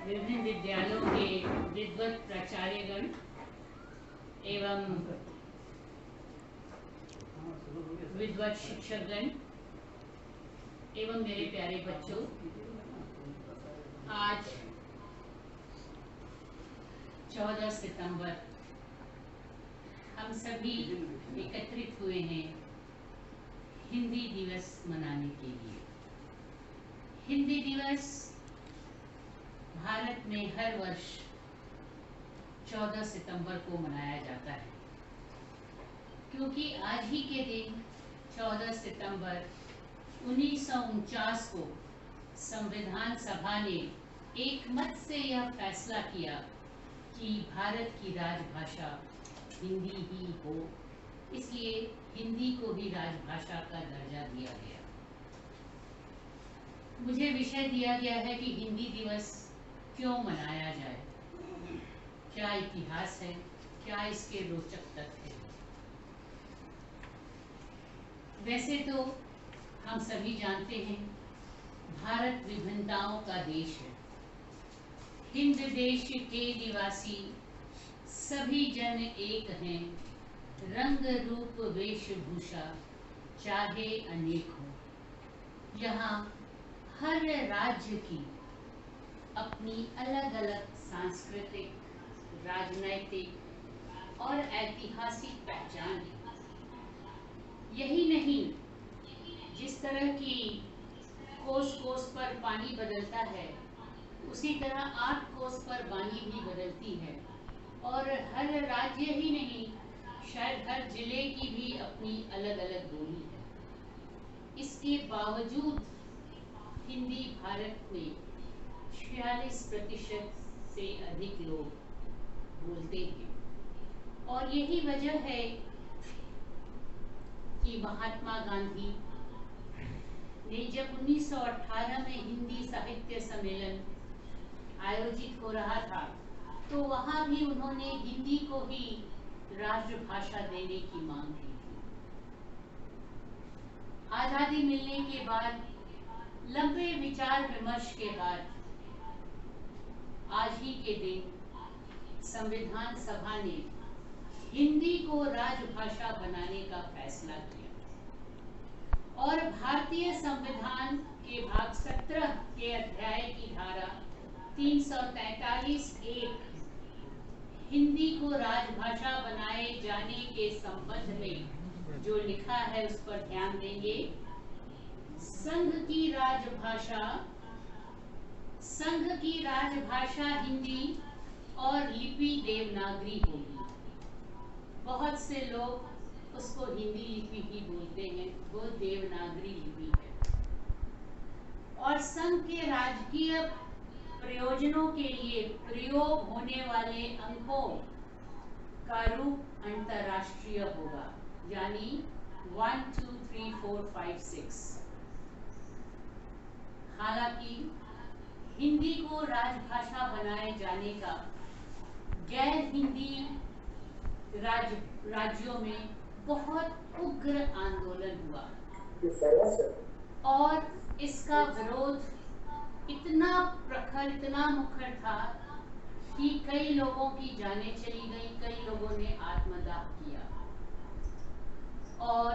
विभिन्न विद्यालयों के विद्वत प्राचार्यगण एवं विद्वत शिक्षकगण एवं मेरे प्यारे बच्चों, आज 14 सितंबर हम सभी एकत्रित हुए हैं हिंदी दिवस मनाने के लिए। हिंदी दिवस भारत में हर वर्ष 14 सितंबर को मनाया जाता है, क्योंकि आज ही के दिन 14 सितंबर 1949 को संविधान सभा ने एकमत से यह फैसला किया कि भारत की राजभाषा हिंदी ही हो, इसलिए हिंदी को भी राजभाषा का दर्जा दिया गया। मुझे विषय दिया गया है कि हिंदी दिवस क्यों मनाया जाए, क्या इतिहास है, क्या इसके रोचक तथ्य हैं। वैसे तो हम सभी जानते हैं भारत विभिन्नताओं का देश है। हिंद देश के निवासी सभी जन एक हैं, रंग रूप वेशभूषा चाहे अनेक हो। यहाँ हर राज्य की अपनी अलग अलग सांस्कृतिक, राजनैतिक और ऐतिहासिक पहचान है। यही नहीं, जिस तरह की कोस कोस पर पानी बदलता है, उसी तरह 8 कोस पर वाणी भी बदलती है। और हर राज्य ही नहीं, शायद हर जिले की भी अपनी अलग अलग बोली है। इसके बावजूद हिंदी भारत में 46% से अधिक लोग बोलते हैं। और यही वजह है कि महात्मा गांधी ने जब 1918 में हिंदी साहित्य सम्मेलन आयोजित हो रहा था, तो वहां भी उन्होंने हिंदी को ही राष्ट्रभाषा देने की मांग की थी। आजादी मिलने के बाद लंबे विचार विमर्श के बाद आज ही के दिन संविधान सभा ने हिंदी को राजभाषा बनाने का फैसला किया और भारतीय संविधान के भाग 17 के अध्याय की धारा 343(1) हिंदी को राजभाषा बनाए जाने के संबंध में जो लिखा है उस पर ध्यान देंगे। संघ की राजभाषा हिंदी और लिपि देवनागरी होगी। बहुत से लोग उसको हिंदी लिपि ही बोलते हैं, वो देवनागरी लिपि है। और संघ के राजकीय प्रयोजनों के लिए प्रयोग होने वाले अंकों का रूप अंतरराष्ट्रीय होगा, यानी 1 2 3 4 5 6। हालांकि हिंदी को राजभाषा बनाए जाने का गैर हिंदी राज्यों में बहुत उग्र आंदोलन हुआ और इसका विरोध इतना प्रखर, इतना मुखर था कि कई लोगों की जानें चली गई, कई लोगों ने आत्मदाह किया। और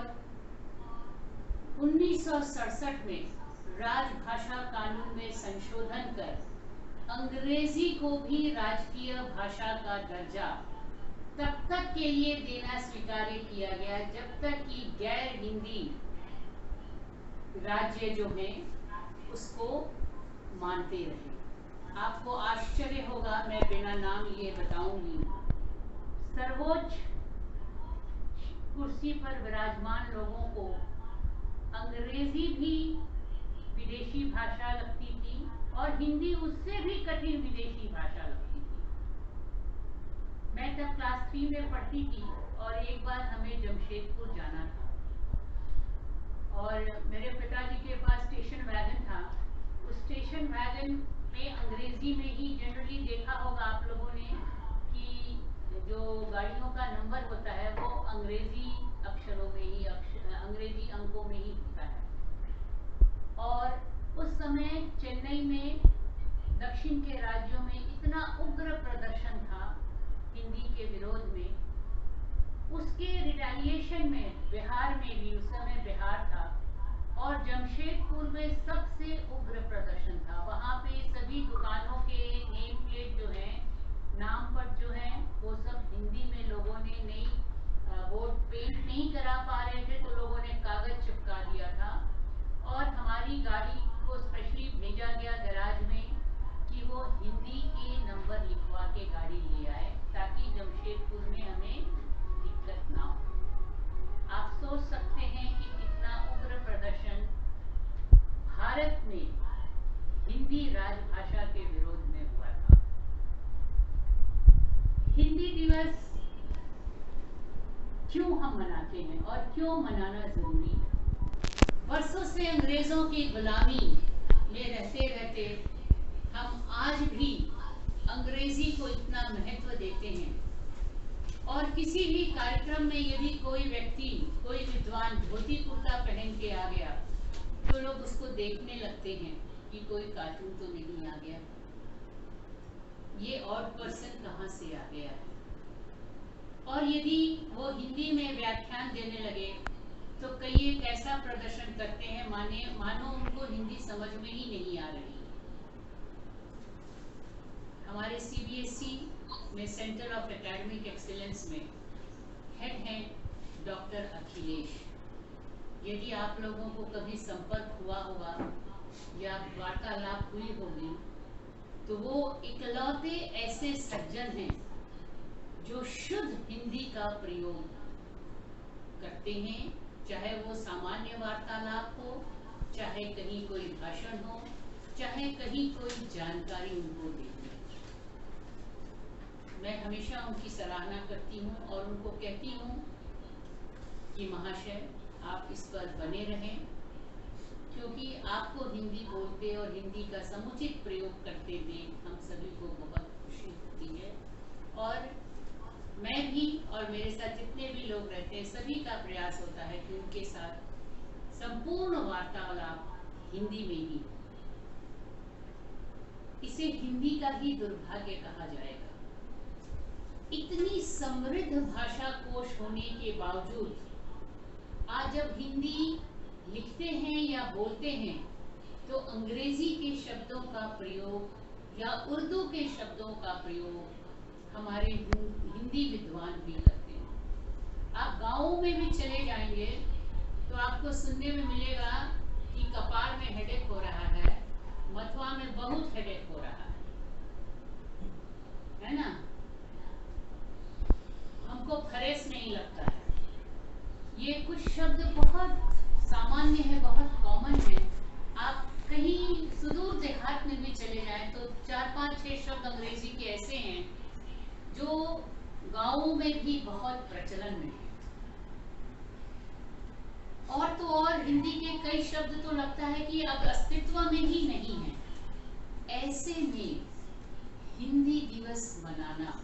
1967 में राजभाषा कानून में संशोधन कर अंग्रेजी को भी राजकीय भाषा का दर्जा तब तक के लिए देना स्वीकार किया गया जब तक कि गैर हिंदी राज्य जो हैं उसको मानते रहे। आपको आश्चर्य होगा, मैं बिना नाम लिए बताऊंगी, सर्वोच्च कुर्सी पर विराजमान लोगों को अंग्रेजी भी विदेशी भाषा लगती थी और हिंदी उससे भी कठिन विदेशी भाषा लगती थी। मैं तब क्लास 3 में पढ़ती थी और एक बार हमें जमशेदपुर जाना था और मेरे पिताजी के पास स्टेशन वैगन था। उस स्टेशन वैगन में अंग्रेजी में ही जनरली देखा होगा आप लोगों ने कि जो गाड़ियों का नंबर होता है वो अंग्रेजी अक्षरों में ही, अंग्रेजी अंकों में ही होता है। और उस समय चेन्नई में दक्षिण के राज्यों में इतना उग्र प्रदर्शन था हिंदी के विरोध में, उसके रिटेलिएशन में बिहार में भी, उस समय बिहार था और जमशेदपुर में सबसे उग्र प्रदर्शन था। वहाँ पे सभी दुकानों के नेम प्लेट जो हैं, नाम पट जो हैं, वो सब हिंदी में लोगों ने नहीं, बोर्ड पेंट नहीं करा पा रहे थे तो लोगों ने कागज चिपका दिया था और हमारी गाड़ी को स्पेशली भेजा गया गैराज में कि वो हिंदी के नंबर लिखवा के गाड़ी ले आए ताकि जमशेदपुर में हमें दिक्कत ना हो। आप सोच सकते हैं कि कितना उग्र प्रदर्शन भारत में हिंदी राजभाषा के विरोध में हुआ था। हिंदी दिवस क्यों हम मनाते हैं और क्यों मनाना जरूरी है? वर्षों से अंग्रेजों की गुलामी में रहते रहते हम आज भी अंग्रेजी को इतना महत्व देते हैं और किसी भी कार्यक्रम में यदि कोई व्यक्ति, कोई विद्वान धोती कुर्ता पहन के आ गया तो लोग उसको देखने लगते हैं कि कोई कार्टून तो नहीं आ गया, ये ऑड पर्सन कहाँ से आ गया है। और यदि वो हिंदी में व्याख्यान देने लगे तो कई एक ऐसा प्रदर्शन करते हैं मानो उनको हिंदी समझ में ही नहीं आ रही। हमारे सीबीएसई में सेंटर ऑफ एकेडमिक एक्सीलेंस में हेड हैं डॉक्टर अखिलेश। यदि आप लोगों को कभी संपर्क हुआ होगा या वार्तालाप हुई होगी तो वो इकलौते ऐसे सज्जन हैं जो शुद्ध हिंदी का प्रयोग करते हैं, चाहे वो सामान्य वार्तालाप हो, चाहे कहीं कोई भाषण हो, चाहे कहीं कोई जानकारी उनको देनी। मैं हमेशा उनकी सराहना करती हूँ और उनको कहती हूँ कि महाशय आप इस पर बने रहें, क्योंकि आपको हिंदी बोलते और हिंदी का समुचित प्रयोग करते देख हम सभी को बहुत खुशी होती है। और मैं भी और मेरे साथ जितने भी लोग रहते हैं सभी का प्रयास होता है कि उनके साथ संपूर्ण वार्तालाप हिंदी में ही हो। इसे हिंदी का ही दुर्भाग्य कहा जाएगा। इतनी समृद्ध भाषा कोश होने के बावजूद आज जब हिंदी लिखते हैं या बोलते हैं तो अंग्रेजी के शब्दों का प्रयोग या उर्दू के शब्दों का प्रयोग हमारे हिंदी विद्वान भी करते हैं। आप गाँवों में भी चले जाएंगे तो आपको सुनने में मिलेगा कि कपार में हेडेक हो रहा है, मथुआ में बहुत हेडेक हो रहा है ना? हमको फ्रेश नहीं लगता है। ये कुछ शब्द बहुत सामान्य है, बहुत कॉमन है। आप कहीं सुदूर देहात में भी चले जाएं तो 4-5-6 शब्द अंग्रेजी के ऐसे हैं जो गाँवों में भी बहुत प्रचलन में है। और तो और हिंदी के कई शब्द तो लगता है कि अब अस्तित्व में ही नहीं है। ऐसे में हिंदी दिवस मनाना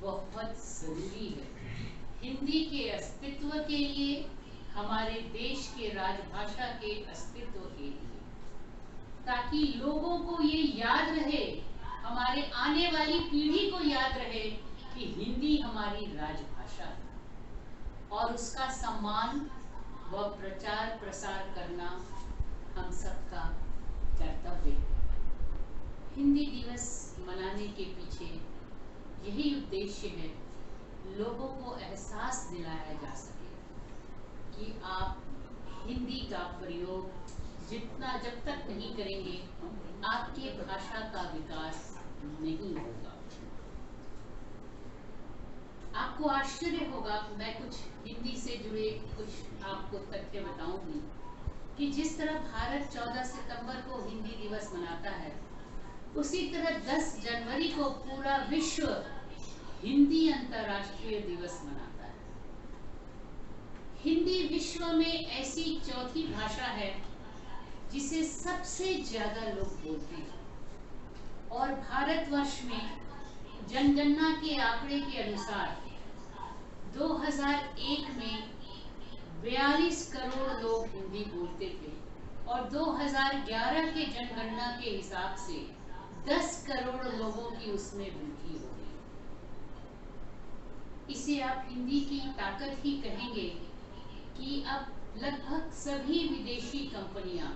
बहुत जरूरी है, हिंदी के अस्तित्व के लिए, हमारे देश के राजभाषा के अस्तित्व के लिए, ताकि लोगों को ये याद रहे, हमारे आने वाली पीढ़ी को याद रहे कि हिंदी हमारी राजभाषा है और उसका सम्मान व प्रचार प्रसार करना हम सबका कर्तव्य है। हिंदी दिवस मनाने के पीछे यही उद्देश्य है, लोगों को एहसास दिलाया जा सके कि आप हिंदी का प्रयोग जितना जब तक नहीं करेंगे आपके भाषा का विकास नहीं होगा। आपको आश्चर्य होगा, मैं कुछ हिंदी से जुड़े कुछ आपको तथ्य बताऊंगी कि जिस तरह भारत 14 सितंबर को हिंदी दिवस मनाता है, उसी तरह 10 जनवरी को पूरा विश्व हिंदी अंतर्राष्ट्रीय दिवस मनाता है। हिंदी विश्व में ऐसी चौथी भाषा है जिसे सबसे ज्यादा लोग बोलते हैं और भारतवर्ष में जनगणना के आंकड़े के अनुसार 2001 में 42 करोड़ लोग हिंदी बोलते थे और 2011 के जनगणना के हिसाब से 10 करोड़ लोगों की उसमें वृद्धि हो गई। इसे आप हिंदी की ताकत ही कहेंगे कि अब लगभग सभी विदेशी कंपनियां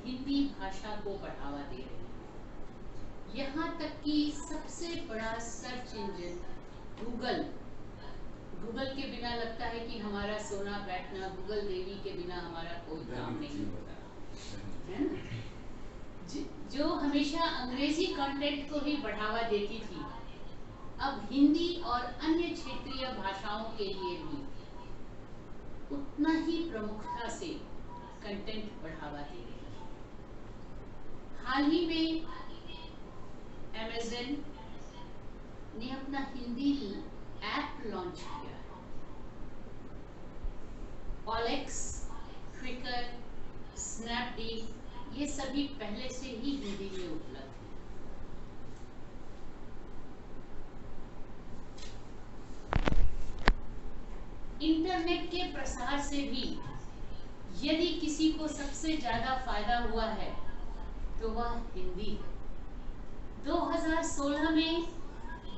हिंदी भाषा को बढ़ावा दे रही हैं। यहाँ तक कि सबसे बड़ा सर्च इंजन गूगल के बिना लगता है कि हमारा सोना बैठना, गूगल देवी के बिना हमारा कोई काम नहीं होता है ना। जो हमेशा अंग्रेजी कंटेंट को ही बढ़ावा देती थी, अब हिंदी और अन्य क्षेत्रीय भाषाओं के लिए भी उतना ही प्रमुखता से कंटेंट बढ़ावा दे रही है। हाल ही में अमेज़न ने अपना हिंदी ऐप लॉन्च किया है। OLX, क्विकर, स्नैपडील ये सभी पहले से ही हिंदी में उपलब्ध है। इंटरनेट के प्रसार से भी यदि किसी को सबसे ज्यादा फायदा हुआ है तो वह हिंदी है। 2016 में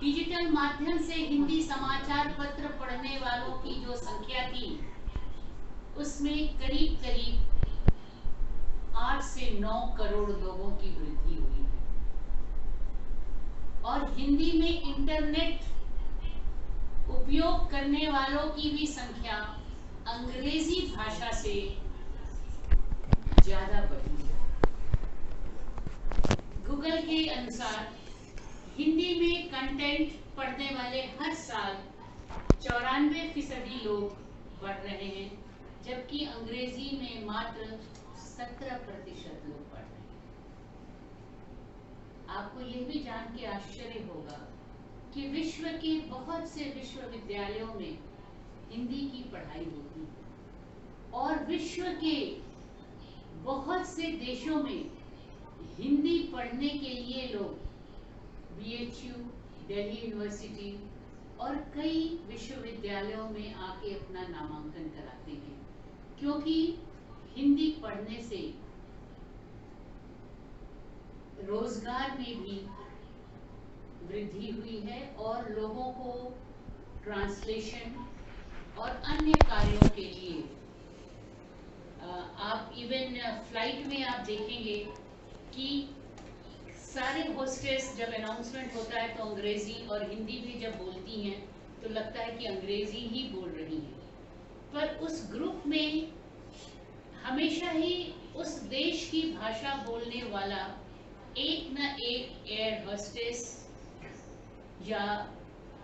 डिजिटल माध्यम से हिंदी समाचार पत्र पढ़ने वालों की जो संख्या थी, उसमें करीब करीब 8 से 9 करोड़ लोगों की वृद्धि हुई है। और हिंदी में इंटरनेट उपयोग करने वालों की भी संख्या अंग्रेजी भाषा से ज्यादा बढ़ी है। गूगल के अनुसार हिंदी में कंटेंट पढ़ने वाले हर साल 94% लोग बढ़ रहे हैं, जबकि अंग्रेजी में मात्र 17% लोग पढ़ रहे हैं। आपको यह भी जान के आश्चर्य होगा कि विश्व के बहुत से विश्वविद्यालयों में हिंदी की पढ़ाई होती है और विश्व के बहुत से देशों में हिंदी पढ़ने के लिए लोग BHU, दिल्ली यूनिवर्सिटी और कई विश्वविद्यालयों में आके अपना नामांकन कराते हैं, क्योंकि हिंदी पढ़ने से रोजगार में भी वृद्धि हुई है और लोगों को ट्रांसलेशन और अन्य कार्यों के लिए आप इवन फ्लाइट में आप देखेंगे कि सारे होस्टेस जब अनाउंसमेंट होता है तो अंग्रेजी और हिंदी भी जब बोलती हैं तो लगता है कि अंग्रेजी ही बोल रही हैं, पर उस ग्रुप में हमेशा ही उस देश की भाषा बोलने वाला एक न एक एयर होस्टेस या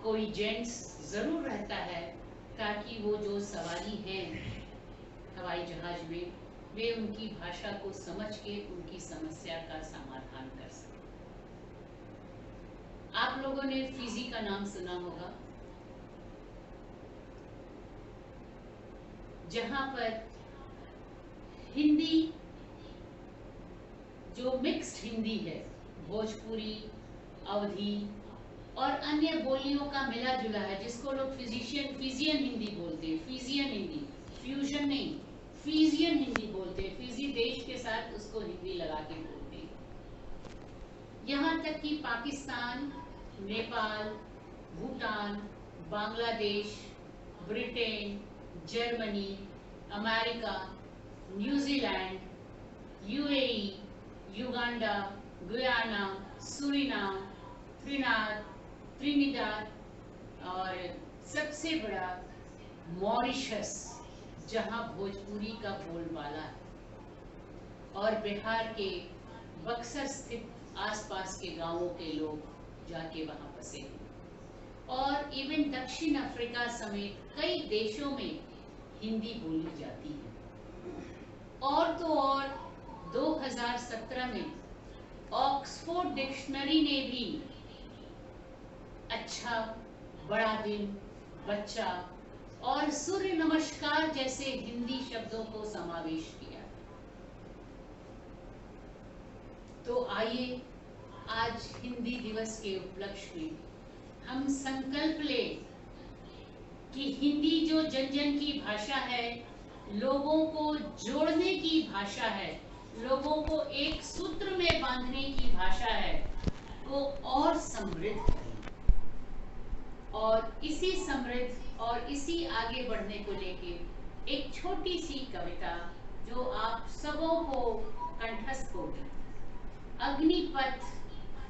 कोई जेंट्स जरूर रहता है, ताकि वो जो सवारी हैं हवाई जहाज में वे उनकी भाषा को समझ के उनकी समस्या का समाधान कर सकें। आप लोगों ने फिजी का नाम सुना होगा, जहां पर हिंदी जो मिक्स्ड हिंदी है, भोजपुरी, अवधी और अन्य बोलियों का मिला जुला है, जिसको लोग फिजियन हिंदी बोलते हैं। फिजियन हिंदी, फ्यूजन नहीं, फिजियन हिंदी बोलते हैं। फिजी देश के साथ उसको हिंदी लगा के बोलते हैं। यहाँ तक कि Pakistan, Nepal, Bhutan, Bangladesh, Britain, Germany, America, New Zealand, UAE, Uganda, Guyana, Suriname, Trinidad और सबसे बड़ा मॉरिशस, जहां भोजपुरी का बोलबाला है, और बिहार के बक्सर स्थित आसपास के गांवों के लोग जाके वहां बसे हैं। और इवन दक्षिण अफ्रीका समेत कई देशों में हिंदी बोली जाती है। और तो और 2017 में ऑक्सफोर्ड डिक्शनरी ने भी अच्छा, बड़ा दिन, बच्चा और सूर्य नमस्कार जैसे हिंदी शब्दों को समावेश किया। तो आइए आज हिंदी दिवस के उपलक्ष्य में हम संकल्प लें कि हिंदी जो जन जन की भाषा है, लोगों को जोड़ने की भाषा है, लोगों को एक सूत्र में बांधने की भाषा है, वो और समृद्ध करें। और इसी समृद्ध और इसी आगे बढ़ने को लेके एक छोटी सी कविता जो आप सबों को कंठस्थ होगी। अग्निपथ,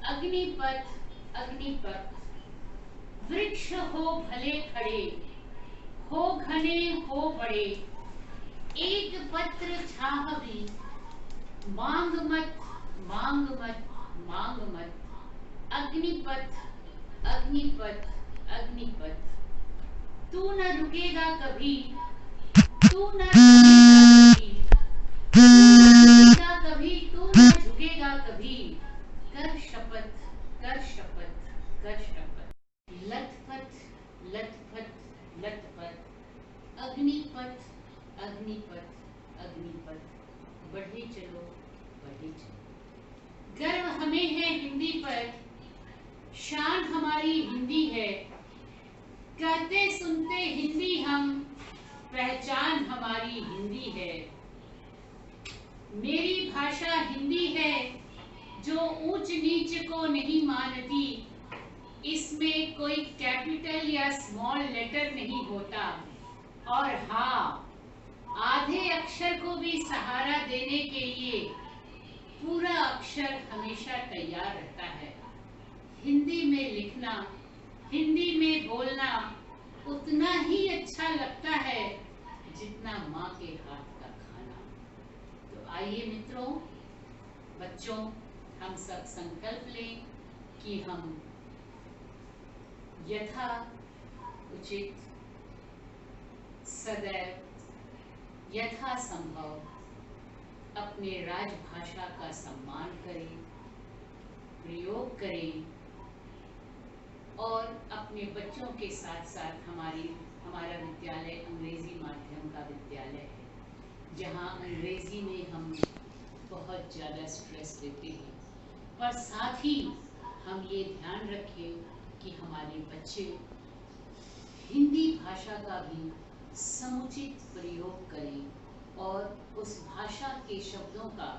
अग्निपथ, अग्निपथ, वृक्ष हो भले खड़े, हो घने हो बड़े, एक पत्र छाह भी, मांग मत, मांग मत, मांग मत, अग्निपथ, अग्निपथ, अग्निपथ, तू न रुकेगा कभी, तू न रुकेगा कभी, तू न रुकेगा कभी, तू न झुकेगा कभी, कर शपथ, कर शपथ, कर शपथ, लथपथ, लथपथ, लथपथ, अग्निपथ, अग्निपथ, अग्निपथ, बढ़े चलो, बढ़े चलो। गर्व हमें है हिंदी पर, शान हमारी हिंदी है, कहते सुनते हिंदी हम, पहचान हमारी हिंदी है। मेरी भाषा हिंदी है जो ऊंच नीच को नहीं मानती, इसमें कोई कैपिटल या स्मॉल लेटर नहीं होता, और हाँ, आधे अक्षर को भी सहारा देने के लिए पूरा अक्षर हमेशा तैयार रहता है। हिंदी में लिखना, हिंदी में बोलना उतना ही अच्छा लगता है जितना माँ के हाथ का खाना। तो आइए मित्रों, बच्चों, हम सब संकल्प लें कि हम यथा उचित, सदैव, यथा संभव अपने राजभाषा का सम्मान करें, प्रयोग करें, और अपने बच्चों के साथ साथ हमारा विद्यालय अंग्रेजी माध्यम का विद्यालय है, जहाँ अंग्रेजी में हम बहुत ज़्यादा स्ट्रेस देते हैं, पर साथ ही हम ये ध्यान रखें कि हमारे बच्चे हिंदी भाषा का भी समुचित प्रयोग करें और उस भाषा के शब्दों का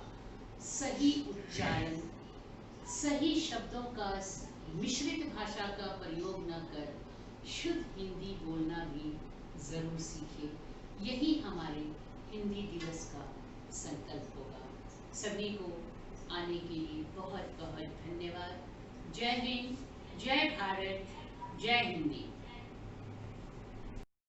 सही उच्चारण, सही शब्दों का मिश्रित भाषा का प्रयोग न कर शुद्ध हिंदी बोलना भी जरूर सीखें। यही हमारे हिंदी दिवस का संकल्प होगा। सभी को आने के लिए बहुत बहुत धन्यवाद। जय हिंद, जय भारत, जय हिंदी।